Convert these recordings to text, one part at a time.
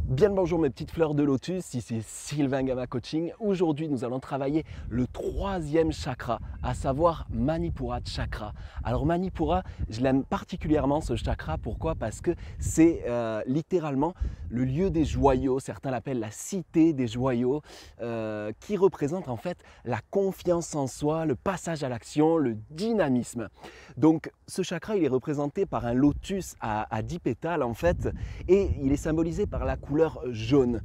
Bien le bonjour mes petites fleurs de lotus, ici c'est Sylvain Gama Coaching. Aujourd'hui nous allons travailler le troisième chakra, à savoir Manipura Chakra. Alors Manipura, je l'aime particulièrement ce chakra, pourquoi? Parce que c'est littéralement le lieu des joyaux, certains l'appellent la cité des joyaux, qui représente en fait la confiance en soi, le passage à l'action, le dynamisme. Donc ce chakra il est représenté par un lotus à 10 pétales en fait, et il est symbolisé par la couleur jaune.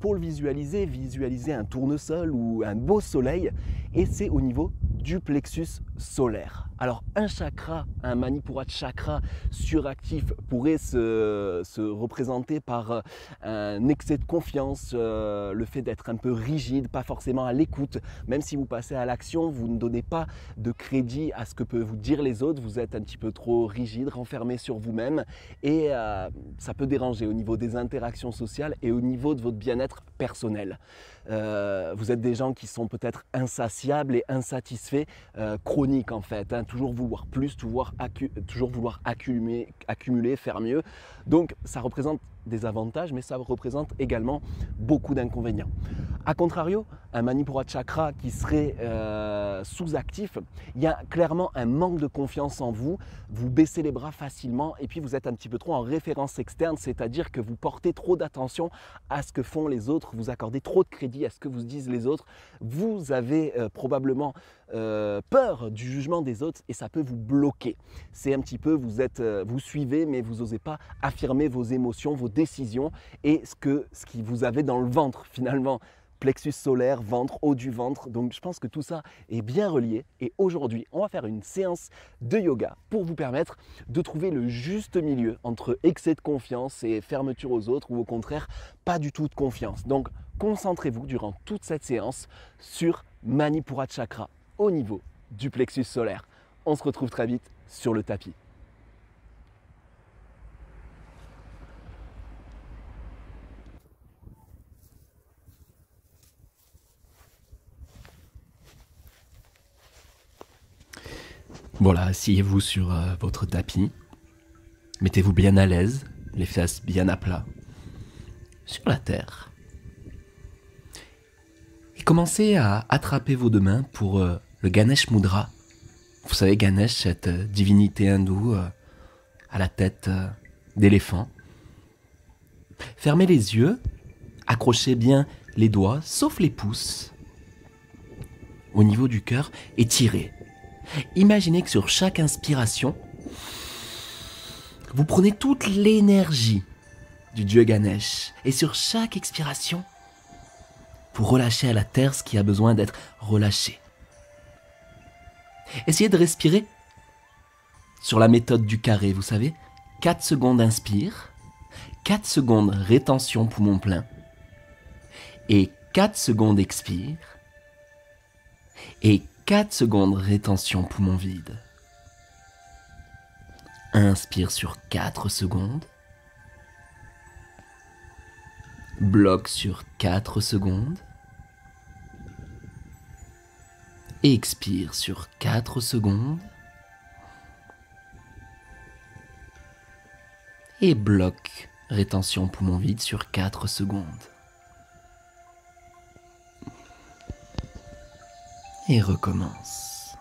Pour le visualiser, visualisez un tournesol ou un beau soleil, et c'est au niveau du plexus solaire. Alors un chakra, un Manipura chakra suractif pourrait se représenter par un excès de confiance, le fait d'être un peu rigide, pas forcément à l'écoute. Même si vous passez à l'action, vous ne donnez pas de crédit à ce que peuvent vous dire les autres, vous êtes un petit peu trop rigide, renfermé sur vous-même, et ça peut déranger au niveau des interactions sociales et au niveau de votre bien-être personnel. Vous êtes des gens qui sont peut-être insatiables et insatisfaits, chroniques en fait, hein, toujours vouloir plus, toujours vouloir accumuler, faire mieux. Donc ça représente des avantages, mais ça représente également beaucoup d'inconvénients. A contrario, un Manipura chakra qui serait sous-actif, il y a clairement un manque de confiance en vous, vous baissez les bras facilement et puis vous êtes un petit peu trop en référence externe, c'est-à-dire que vous portez trop d'attention à ce que font les autres, vous accordez trop de crédit à ce que vous disent les autres, vous avez probablement peur du jugement des autres et ça peut vous bloquer. C'est un petit peu, vous suivez mais vous n'osez pas affirmer vos émotions, vos décisions et ce qui vous avez dans le ventre finalement. Plexus solaire, ventre, haut du ventre. Donc je pense que tout ça est bien relié. Et aujourd'hui, on va faire une séance de yoga pour vous permettre de trouver le juste milieu entre excès de confiance et fermeture aux autres ou au contraire, pas du tout de confiance. Donc concentrez-vous durant toute cette séance sur Manipura Chakra au niveau du plexus solaire. On se retrouve très vite sur le tapis. Voilà, asseyez-vous sur votre tapis. Mettez-vous bien à l'aise, les fesses bien à plat, sur la terre. Et commencez à attraper vos deux mains pour le Ganesh Mudra. Vous savez, Ganesh, cette divinité hindoue à la tête d'éléphant. Fermez les yeux, accrochez bien les doigts, sauf les pouces, au niveau du cœur, et tirez. Imaginez que sur chaque inspiration, vous prenez toute l'énergie du dieu Ganesh. Et sur chaque expiration, vous relâchez à la terre ce qui a besoin d'être relâché. Essayez de respirer sur la méthode du carré, vous savez. 4 secondes inspire, 4 secondes rétention poumon plein, et 4 secondes expire, et 4 secondes rétention poumon vide. Inspire sur 4 secondes. Bloque sur 4 secondes. Expire sur 4 secondes. Et bloque rétention poumon vide sur 4 secondes. Et recommence.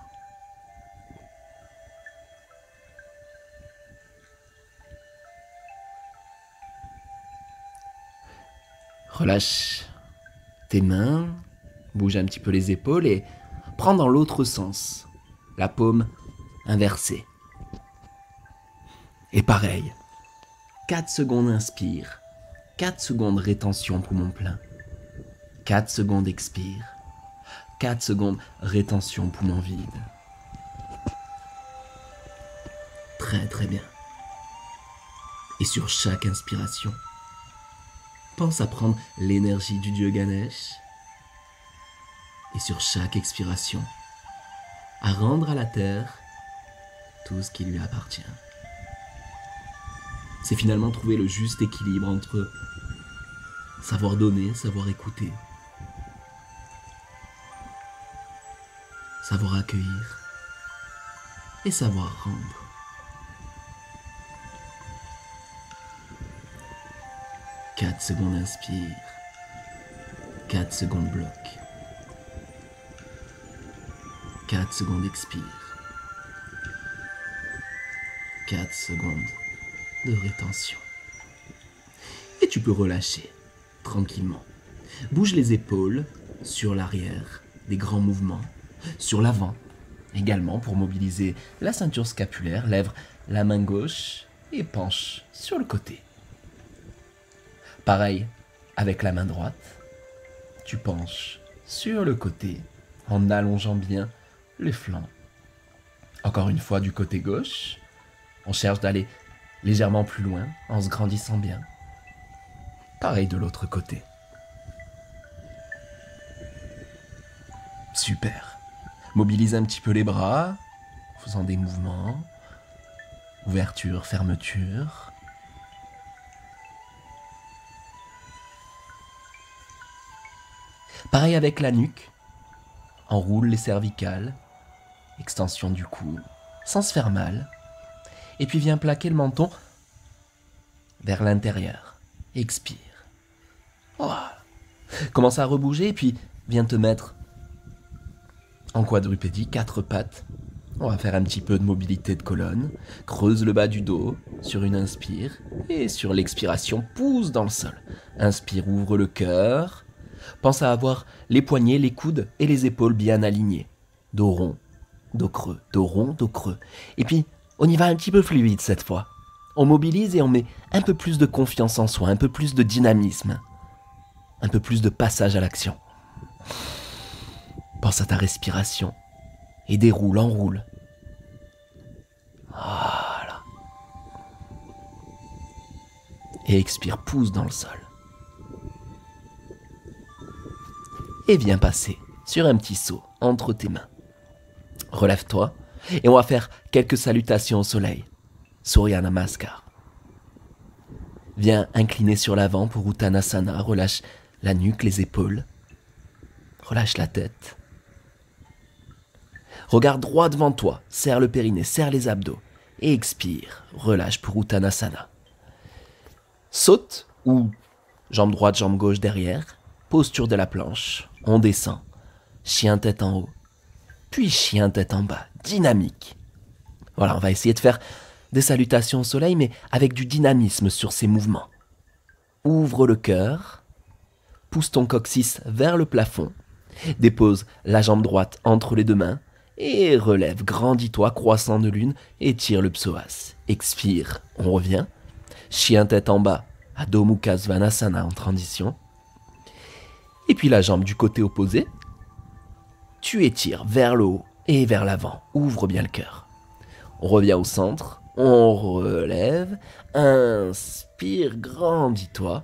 Relâche tes mains, bouge un petit peu les épaules et prends dans l'autre sens, la paume inversée. Et pareil, 4 secondes inspire, 4 secondes rétention poumon plein, 4 secondes expire, 4 secondes rétention poumon vide. Très très bien. Et sur chaque inspiration, pense à prendre l'énergie du dieu Ganesh. Et sur chaque expiration, à rendre à la terre tout ce qui lui appartient. C'est finalement trouver le juste équilibre entre savoir donner, savoir écouter, savoir accueillir et savoir rendre. 4 secondes inspire. 4 secondes bloc. 4 secondes expire. 4 secondes de rétention. Et tu peux relâcher tranquillement. Bouge les épaules sur l'arrière, des grands mouvements, sur l'avant également pour mobiliser la ceinture scapulaire. Lève la main gauche et penche sur le côté. Pareil avec la main droite, tu penches sur le côté en allongeant bien les flancs. Encore une fois du côté gauche, on cherche d'aller légèrement plus loin en se grandissant bien. Pareil de l'autre côté. Super. Mobilise un petit peu les bras, en faisant des mouvements. Ouverture, fermeture. Pareil avec la nuque. Enroule les cervicales. Extension du cou, sans se faire mal. Et puis viens plaquer le menton vers l'intérieur. Expire. Voilà. Commence à rebouger et puis viens te mettre en quadrupédie, 4 pattes. On va faire un petit peu de mobilité de colonne. Creuse le bas du dos sur une inspire et sur l'expiration, pousse dans le sol. Inspire, ouvre le cœur. Pense à avoir les poignets, les coudes et les épaules bien alignés. Dos rond, dos creux, dos rond, dos creux. Et puis, on y va un petit peu fluide cette fois. On mobilise et on met un peu plus de confiance en soi, un peu plus de dynamisme, un peu plus de passage à l'action. Pense à ta respiration et déroule, enroule. Voilà. Et expire, pousse dans le sol. Et viens passer sur un petit saut entre tes mains. Relève-toi et on va faire quelques salutations au soleil. Surya Namaskar. Viens incliner sur l'avant pour Uttanasana. Relâche la nuque, les épaules. Relâche la tête. Regarde droit devant toi. Serre le périnée, serre les abdos. Et expire. Relâche pour Uttanasana. Saute ou jambe droite, jambe gauche derrière. Posture de la planche. On descend. Chien tête en haut. Puis chien tête en bas. Dynamique. Voilà, on va essayer de faire des salutations au soleil, mais avec du dynamisme sur ces mouvements. Ouvre le cœur. Pousse ton coccyx vers le plafond. Dépose la jambe droite entre les deux mains. Et relève, grandis-toi, croissant de lune, et tire le psoas. Expire, on revient. Chien tête en bas, Adho Mukha Svanasana en transition. Et puis la jambe du côté opposé. Tu étires vers le haut et vers l'avant. Ouvre bien le cœur. On revient au centre. On relève. Inspire, grandis-toi.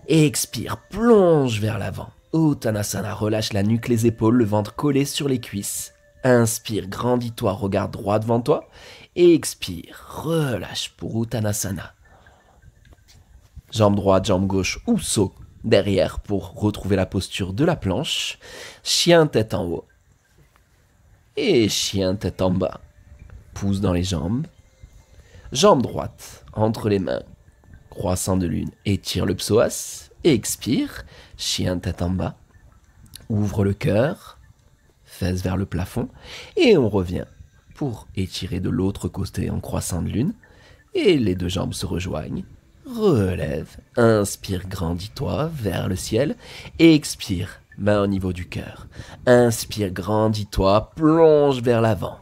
Expire, plonge vers l'avant. Uttanasana, relâche la nuque, les épaules, le ventre collé sur les cuisses. Inspire, grandis-toi, regarde droit devant toi. Expire, relâche pour Uttanasana. Jambe droite, jambe gauche ou saut derrière pour retrouver la posture de la planche. Chien tête en haut. Et chien tête en bas. Pousse dans les jambes. Jambe droite entre les mains. Croissant de lune. Étire le psoas. Expire. Chien tête en bas. Ouvre le cœur. Fesses vers le plafond. Et on revient pour étirer de l'autre côté en croissant de lune. Et les deux jambes se rejoignent. Relève. Inspire, grandis-toi vers le ciel. Expire. Main au niveau du cœur. Inspire, grandis-toi. Plonge vers l'avant.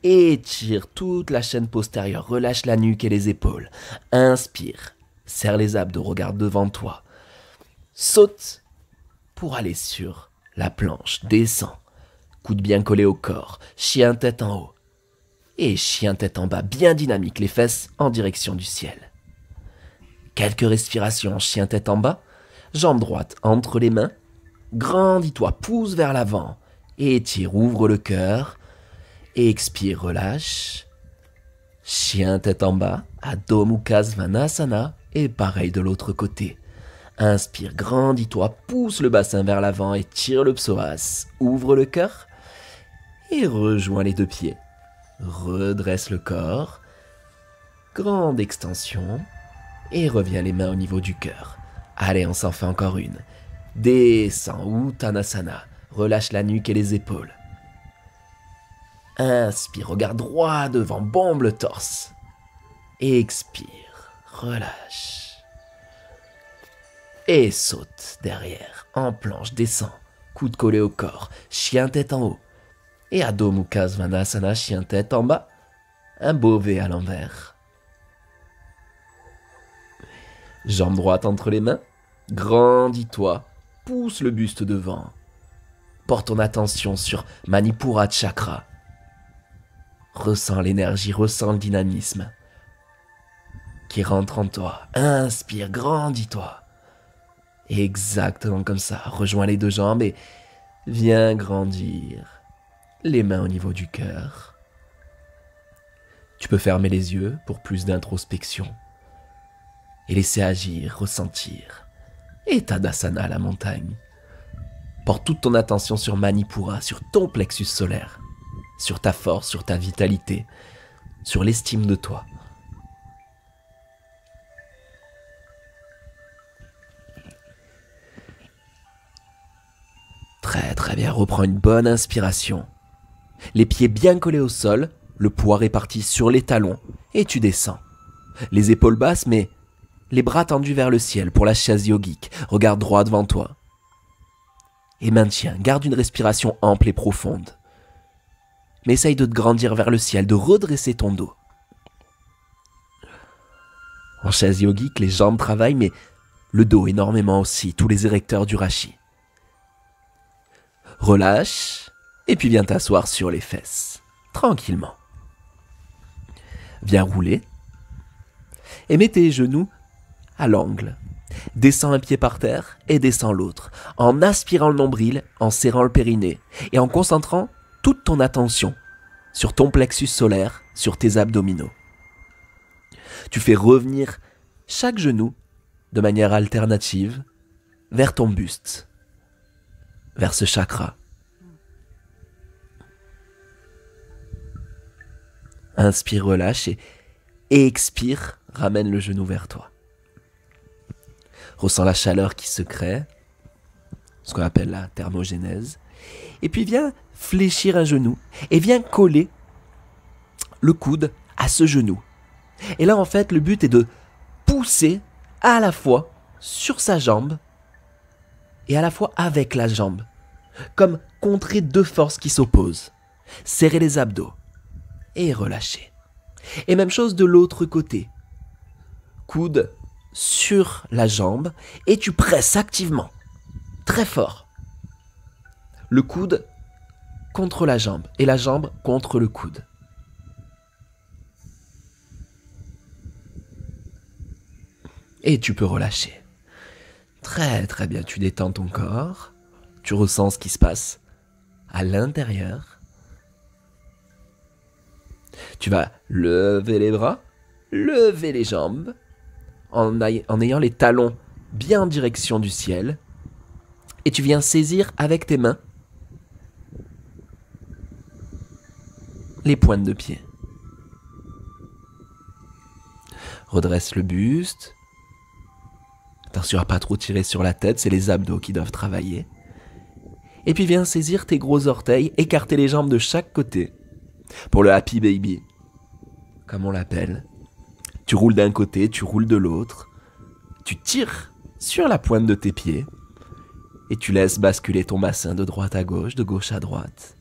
Étire toute la chaîne postérieure. Relâche la nuque et les épaules. Inspire. Serre les abdos. Regarde devant toi. Saute pour aller sur la planche. Descends. Coude bien collé au corps. Chien tête en haut. Et chien tête en bas. Bien dynamique. Les fesses en direction du ciel. Quelques respirations. Chien tête en bas. Jambe droite entre les mains. Grandis-toi. Pousse vers l'avant. Étire. Ouvre le cœur. Expire. Relâche. Chien tête en bas. Adho Mukha Svanasana. Et pareil de l'autre côté. Inspire, grandis-toi, pousse le bassin vers l'avant et tire le psoas. Ouvre le cœur et rejoins les deux pieds. Redresse le corps. Grande extension. Et reviens les mains au niveau du cœur. Allez, on s'en fait encore une. Descends, Uttanasana. Relâche la nuque et les épaules. Inspire, regarde droit devant, bombe le torse. Expire, relâche. Et saute derrière, en planche, descends, coude collé au corps, chien tête en haut. Et Adho Mukha Svanasana, chien tête en bas, un beau V à l'envers. Jambe droite entre les mains, grandis-toi, pousse le buste devant. Porte ton attention sur Manipura Chakra. Ressens l'énergie, ressens le dynamisme qui rentre en toi. Inspire, grandis-toi. Et exactement comme ça, rejoins les deux jambes et viens grandir. Les mains au niveau du cœur. Tu peux fermer les yeux pour plus d'introspection et laisser agir, ressentir. Et Tadasana, la montagne. Porte toute ton attention sur Manipura, sur ton plexus solaire, sur ta force, sur ta vitalité, sur l'estime de toi. Très très bien, reprends une bonne inspiration. Les pieds bien collés au sol, le poids réparti sur les talons, et tu descends. Les épaules basses, mais les bras tendus vers le ciel pour la chaise yogique. Regarde droit devant toi. Et maintiens, garde une respiration ample et profonde. Mais essaye de te grandir vers le ciel, de redresser ton dos. En chaise yogique, les jambes travaillent, mais le dos énormément aussi, tous les érecteurs du rachis. Relâche, et puis viens t'asseoir sur les fesses, tranquillement. Viens rouler, et mets tes genoux à l'angle. Descends un pied par terre et descends l'autre, en aspirant le nombril, en serrant le périnée, et en concentrant toute ton attention sur ton plexus solaire, sur tes abdominaux. Tu fais revenir chaque genou de manière alternative vers ton buste, vers ce chakra. Inspire, relâche et expire, ramène le genou vers toi. Ressens la chaleur qui se crée, ce qu'on appelle la thermogénèse. Et puis viens fléchir un genou et viens coller le coude à ce genou. Et là en fait le but est de pousser à la fois sur sa jambe et à la fois avec la jambe. Comme contrer deux forces qui s'opposent. Serrer les abdos et relâcher. Et même chose de l'autre côté. Coude sur la jambe et tu presses activement, très fort. Le coude contre la jambe et la jambe contre le coude. Et tu peux relâcher. Très très bien, tu détends ton corps, tu ressens ce qui se passe à l'intérieur. Tu vas lever les bras, lever les jambes, en ayant les talons bien en direction du ciel. Et tu viens saisir avec tes mains les pointes de pied. Redresse le buste. Attention à pas trop tirer sur la tête, c'est les abdos qui doivent travailler. Et puis viens saisir tes gros orteils, écarter les jambes de chaque côté. Pour le happy baby, comme on l'appelle. Tu roules d'un côté, tu roules de l'autre. Tu tires sur la pointe de tes pieds. Et tu laisses basculer ton bassin de droite à gauche, de gauche à droite.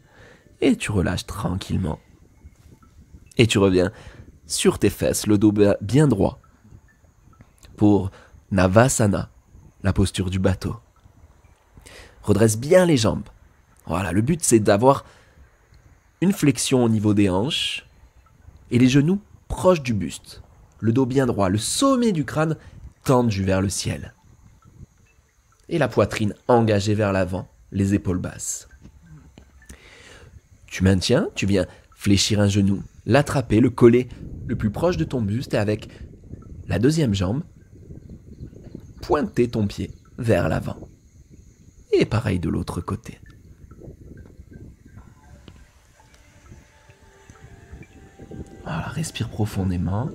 Et tu relâches tranquillement. Et tu reviens sur tes fesses, le dos bien droit. Pour Navasana, la posture du bateau. Redresse bien les jambes. Voilà, le but c'est d'avoir une flexion au niveau des hanches et les genoux proches du buste. Le dos bien droit, le sommet du crâne tendu vers le ciel. Et la poitrine engagée vers l'avant, les épaules basses. Tu maintiens, tu viens fléchir un genou, l'attraper, le coller le plus proche de ton buste et avec la deuxième jambe, pointer ton pied vers l'avant. Et pareil de l'autre côté. Voilà, respire profondément.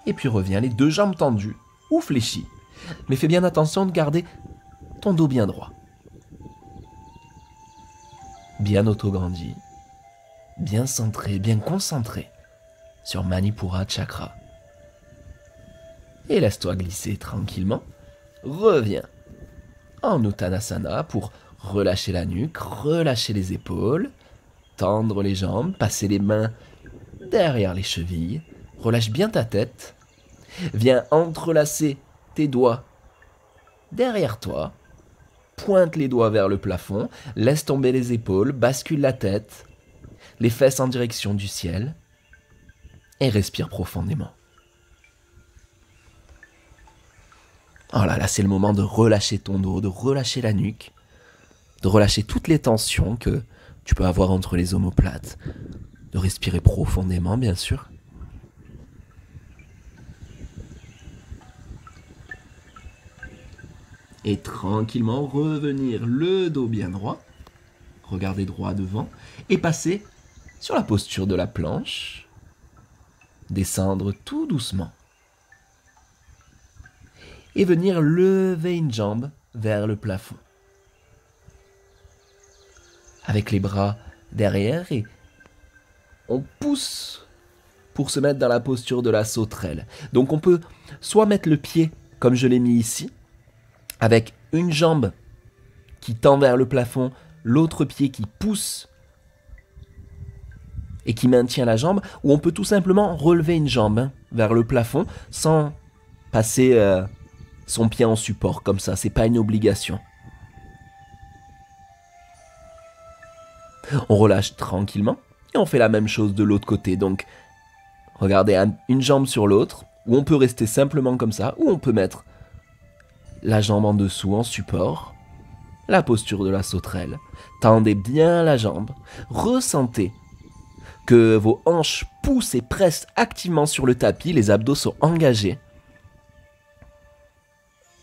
Et puis reviens les deux jambes tendues ou fléchies. Mais fais bien attention de garder ton dos bien droit. Bien autograndi, bien centré, bien concentré sur Manipura Chakra. Et laisse-toi glisser tranquillement. Reviens en Uttanasana pour relâcher la nuque, relâcher les épaules, tendre les jambes, passer les mains derrière les chevilles. Relâche bien ta tête. Viens entrelacer tes doigts derrière toi. Pointe les doigts vers le plafond. Laisse tomber les épaules. Bascule la tête. Les fesses en direction du ciel. Et respire profondément. Oh là là, c'est le moment de relâcher ton dos, de relâcher la nuque, de relâcher toutes les tensions que tu peux avoir entre les omoplates, de respirer profondément, bien sûr. Et tranquillement revenir le dos bien droit, regarder droit devant et passer sur la posture de la planche, descendre tout doucement et venir lever une jambe vers le plafond. Avec les bras derrière et on pousse pour se mettre dans la posture de la sauterelle. Donc on peut soit mettre le pied comme je l'ai mis ici, avec une jambe qui tend vers le plafond, l'autre pied qui pousse et qui maintient la jambe, ou on peut tout simplement relever une jambe vers le plafond sans passer son pied en support comme ça, c'est pas une obligation. On relâche tranquillement et on fait la même chose de l'autre côté. Donc regardez une jambe sur l'autre, ou on peut rester simplement comme ça, ou on peut mettre la jambe en dessous en support, la posture de la sauterelle. Tendez bien la jambe, ressentez que vos hanches poussent et pressent activement sur le tapis, les abdos sont engagés.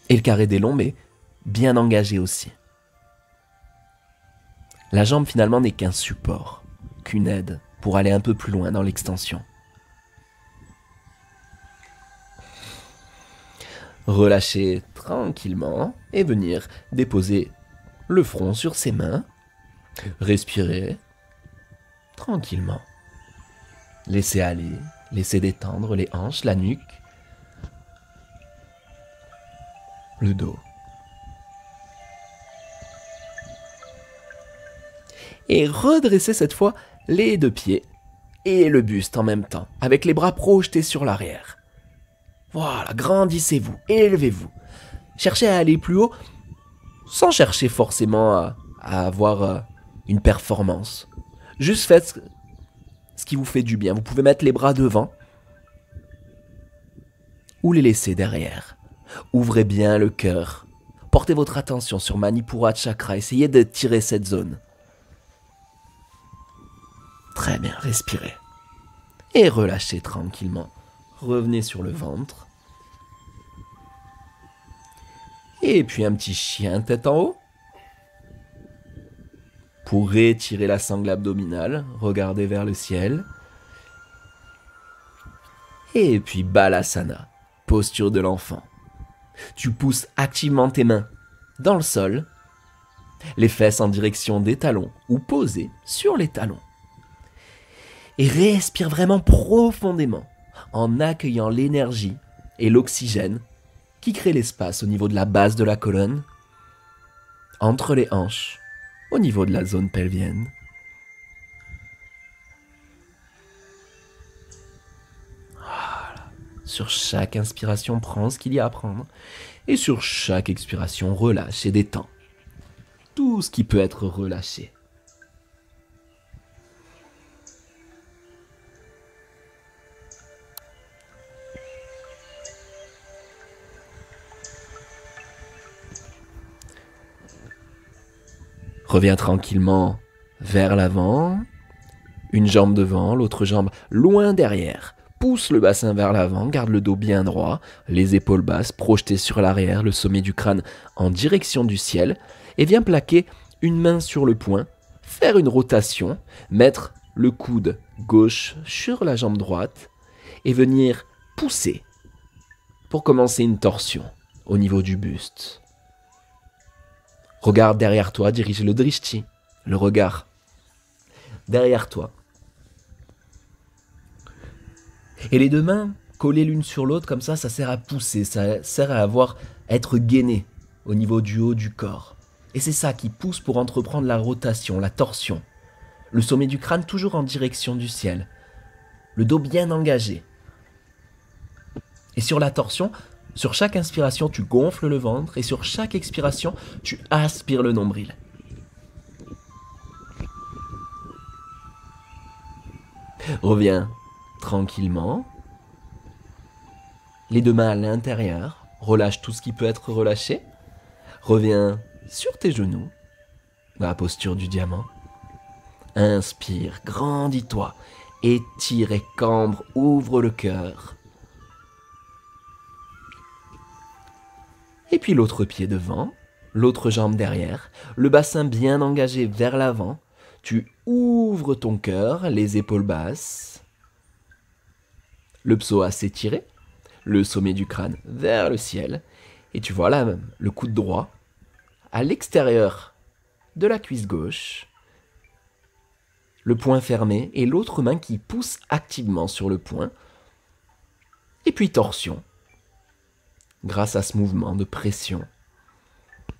Et le carré des lombes est bien engagé aussi. La jambe finalement n'est qu'un support, qu'une aide pour aller un peu plus loin dans l'extension. Relâchez tranquillement et venir déposer le front sur ses mains. Respirez tranquillement. Laissez aller, laissez détendre les hanches, la nuque, le dos. Et redressez cette fois les deux pieds et le buste en même temps, avec les bras projetés sur l'arrière. Voilà, grandissez-vous, élevez-vous. Cherchez à aller plus haut, sans chercher forcément à avoir une performance. Juste faites ce qui vous fait du bien. Vous pouvez mettre les bras devant ou les laisser derrière. Ouvrez bien le cœur. Portez votre attention sur Manipura Chakra. Essayez de tirer cette zone. Très bien, respirez. Et relâchez tranquillement. Revenez sur le ventre. Et puis un petit chien tête en haut. Pour étirer la sangle abdominale, regardez vers le ciel. Et puis Balasana, posture de l'enfant. Tu pousses activement tes mains dans le sol, les fesses en direction des talons ou posées sur les talons. Et respire vraiment profondément en accueillant l'énergie et l'oxygène qui crée l'espace au niveau de la base de la colonne, entre les hanches, au niveau de la zone pelvienne. Voilà. Sur chaque inspiration, prends ce qu'il y a à prendre. Et sur chaque expiration, relâche et détends tout ce qui peut être relâché. Reviens tranquillement vers l'avant, une jambe devant, l'autre jambe loin derrière. Pousse le bassin vers l'avant, garde le dos bien droit, les épaules basses projetées sur l'arrière, le sommet du crâne en direction du ciel, et viens plaquer une main sur le poing, faire une rotation, mettre le coude gauche sur la jambe droite, et venir pousser Pour commencer, une torsion au niveau du buste. Regarde derrière toi, dirige le drishti, le regard. Derrière toi. Et les deux mains collées l'une sur l'autre, comme ça sert à pousser, ça sert à être gainé au niveau du haut du corps. Et c'est ça qui pousse pour entreprendre la rotation, la torsion. Le sommet du crâne toujours en direction du ciel. Le dos bien engagé. Et sur la torsion, sur chaque inspiration, tu gonfles le ventre et sur chaque expiration, tu aspires le nombril. Reviens tranquillement. Les deux mains à l'intérieur. Relâche tout ce qui peut être relâché. Reviens sur tes genoux, dans la posture du diamant. Inspire, grandis-toi, étire et cambre, ouvre le cœur. Et puis l'autre pied devant, l'autre jambe derrière, le bassin bien engagé vers l'avant. Tu ouvres ton cœur, les épaules basses. Le psoas s'étirer, le sommet du crâne vers le ciel. Et tu vois là le coude droit à l'extérieur de la cuisse gauche. Le poing fermé et l'autre main qui pousse activement sur le poing. Et puis torsion. Grâce à ce mouvement de pression.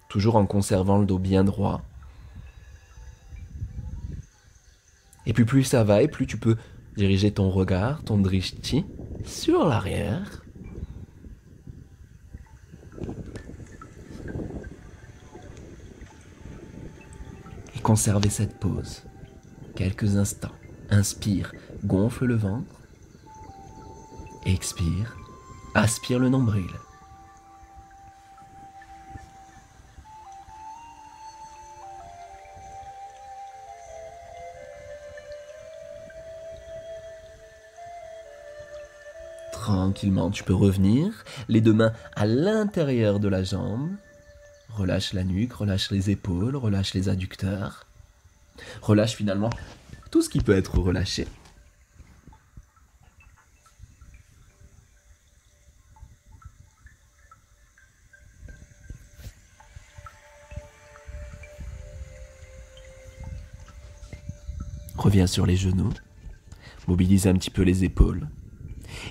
Toujours en conservant le dos bien droit. Et puis plus ça va et plus tu peux diriger ton regard, ton drishti, sur l'arrière. Et conserver cette pause. Quelques instants. Inspire, gonfle le ventre. Expire, aspire le nombril. Tranquillement, tu peux revenir, les deux mains à l'intérieur de la jambe. Relâche la nuque, relâche les épaules, relâche les adducteurs. Relâche finalement tout ce qui peut être relâché. Reviens sur les genoux, mobilise un petit peu les épaules.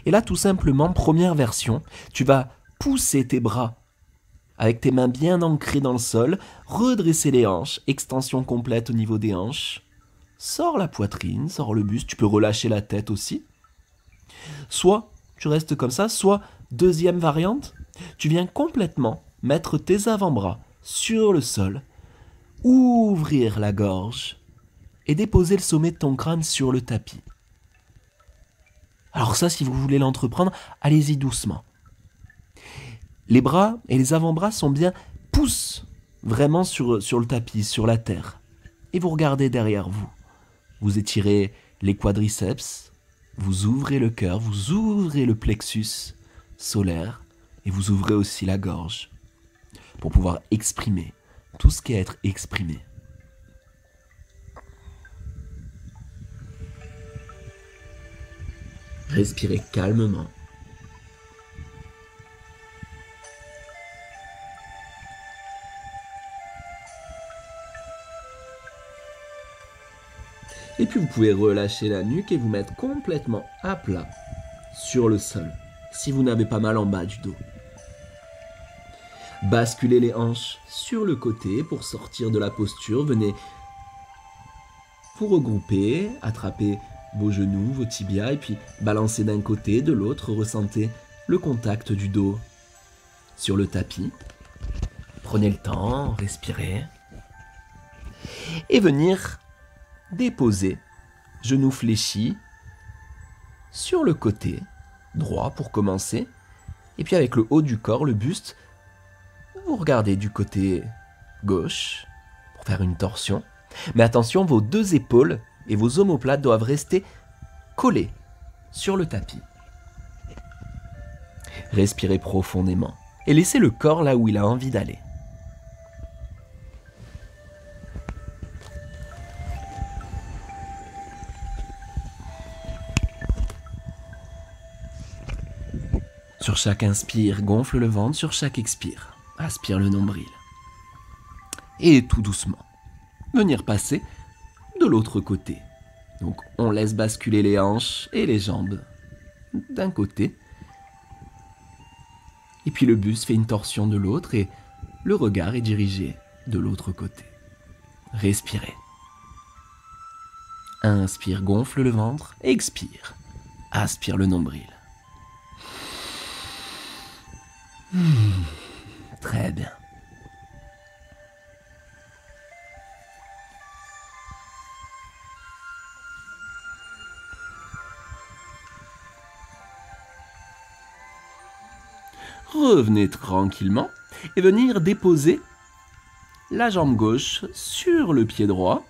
Et là, tout simplement, première version, tu vas pousser tes bras avec tes mains bien ancrées dans le sol, redresser les hanches, extension complète au niveau des hanches. Sors la poitrine, sors le buste, tu peux relâcher la tête aussi. Soit tu restes comme ça, soit deuxième variante, tu viens complètement mettre tes avant-bras sur le sol, ouvrir la gorge et déposer le sommet de ton crâne sur le tapis. Alors ça, si vous voulez l'entreprendre, allez-y doucement. Les bras et les avant-bras sont bien poussent vraiment sur le tapis, sur la terre. Et vous regardez derrière vous. Vous étirez les quadriceps, vous ouvrez le cœur, vous ouvrez le plexus solaire et vous ouvrez aussi la gorge pour pouvoir exprimer tout ce qui est à être exprimé. Respirez calmement. Et puis vous pouvez relâcher la nuque et vous mettre complètement à plat sur le sol, si vous n'avez pas mal en bas du dos. Basculez les hanches sur le côté pour sortir de la posture. Venez vous regrouper, attraper vos genoux, vos tibias et puis balancer d'un côté, de l'autre. Ressentez le contact du dos sur le tapis. Prenez le temps, respirez. Et venir déposer, genoux fléchis, sur le côté droit pour commencer. Et puis avec le haut du corps, le buste, vous regardez du côté gauche pour faire une torsion. Mais attention, vos deux épaules et vos omoplates doivent rester collés sur le tapis. Respirez profondément et laissez le corps là où il a envie d'aller. Sur chaque inspire, gonfle le ventre. Sur chaque expire, aspire le nombril. Et tout doucement, venir passer de l'autre côté. Donc on laisse basculer les hanches et les jambes d'un côté. Et puis le buste fait une torsion de l'autre et le regard est dirigé de l'autre côté. Respirez. Inspire, gonfle le ventre. Expire, aspire le nombril. Très bien. Revenez tranquillement et venir déposer la jambe gauche sur le pied droit.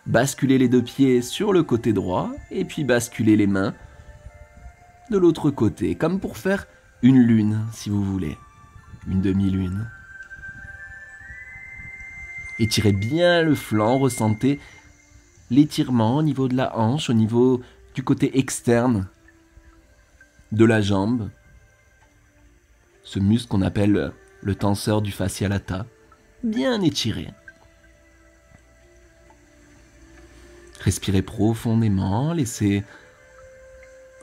Basculez les deux pieds sur le côté droit et puis basculez les mains de l'autre côté, comme pour faire une lune, si vous voulez, une demi-lune. Étirez bien le flanc, ressentez l'étirement au niveau de la hanche, au niveau du côté externe de la jambe. Ce muscle qu'on appelle le tenseur du fascia lata, bien étiré. Respirez profondément, laissez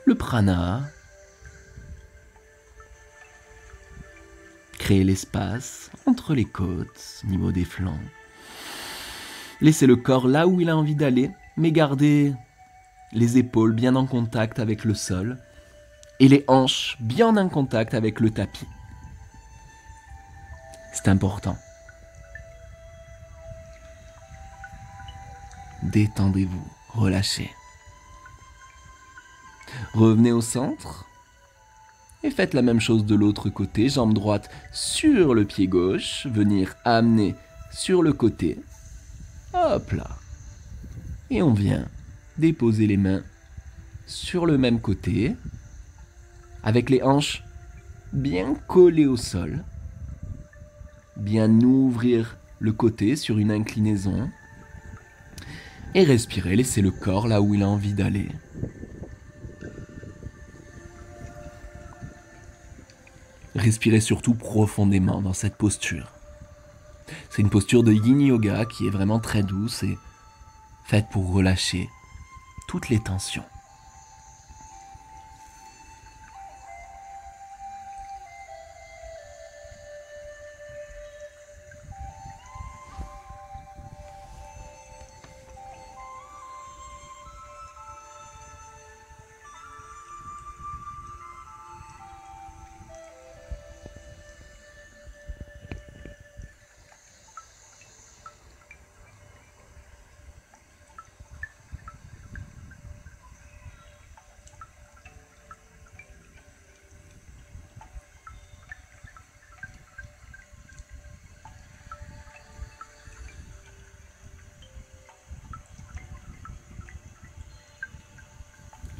le prana créer l'espace entre les côtes, au niveau des flancs. Laissez le corps là où il a envie d'aller, mais gardez les épaules bien en contact avec le sol et les hanches bien en contact avec le tapis. C'est important. Détendez-vous, relâchez. Revenez au centre et faites la même chose de l'autre côté. Jambe droite sur le pied gauche, venir amener sur le côté. Hop là. Et on vient déposer les mains sur le même côté, avec les hanches bien collées au sol. Bien ouvrir le côté sur une inclinaison. Et respirez, laissez le corps là où il a envie d'aller. Respirez surtout profondément dans cette posture. C'est une posture de yin yoga qui est vraiment très douce et faite pour relâcher toutes les tensions.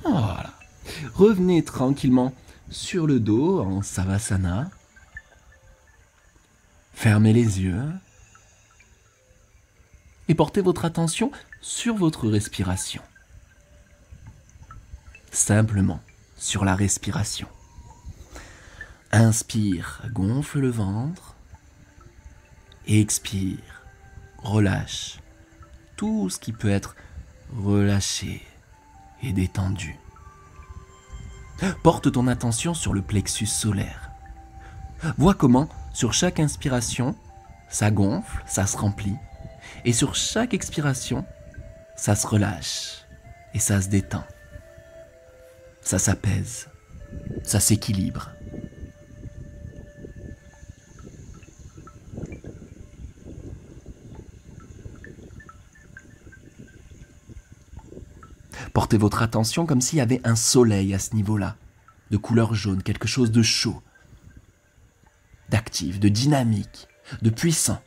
Voilà. Revenez tranquillement sur le dos en Savasana. Fermez les yeux. Et portez votre attention sur votre respiration. Simplement sur la respiration. Inspire, gonfle le ventre. Expire, relâche tout ce qui peut être relâché et détendu. Porte ton attention sur le plexus solaire. Vois comment, sur chaque inspiration, ça gonfle, ça se remplit, et sur chaque expiration, ça se relâche et ça se détend. Ça s'apaise, ça s'équilibre. Portez votre attention comme s'il y avait un soleil à ce niveau-là, de couleur jaune, quelque chose de chaud, d'actif, de dynamique, de puissant.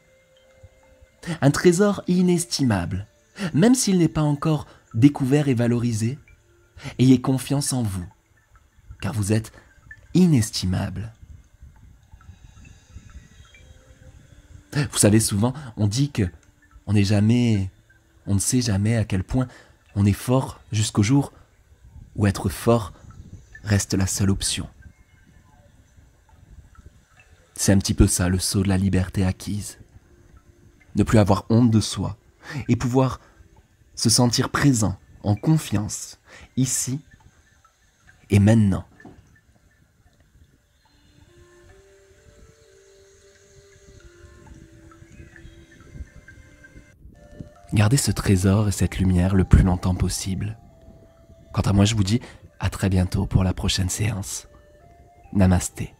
Un trésor inestimable, même s'il n'est pas encore découvert et valorisé. Ayez confiance en vous, car vous êtes inestimable. Vous savez, souvent, on dit que on ne sait jamais à quel point on est fort jusqu'au jour où être fort reste la seule option. C'est un petit peu ça le saut de la liberté acquise. Ne plus avoir honte de soi et pouvoir se sentir présent, en confiance, ici et maintenant. Gardez ce trésor et cette lumière le plus longtemps possible. Quant à moi, je vous dis à très bientôt pour la prochaine séance. Namasté.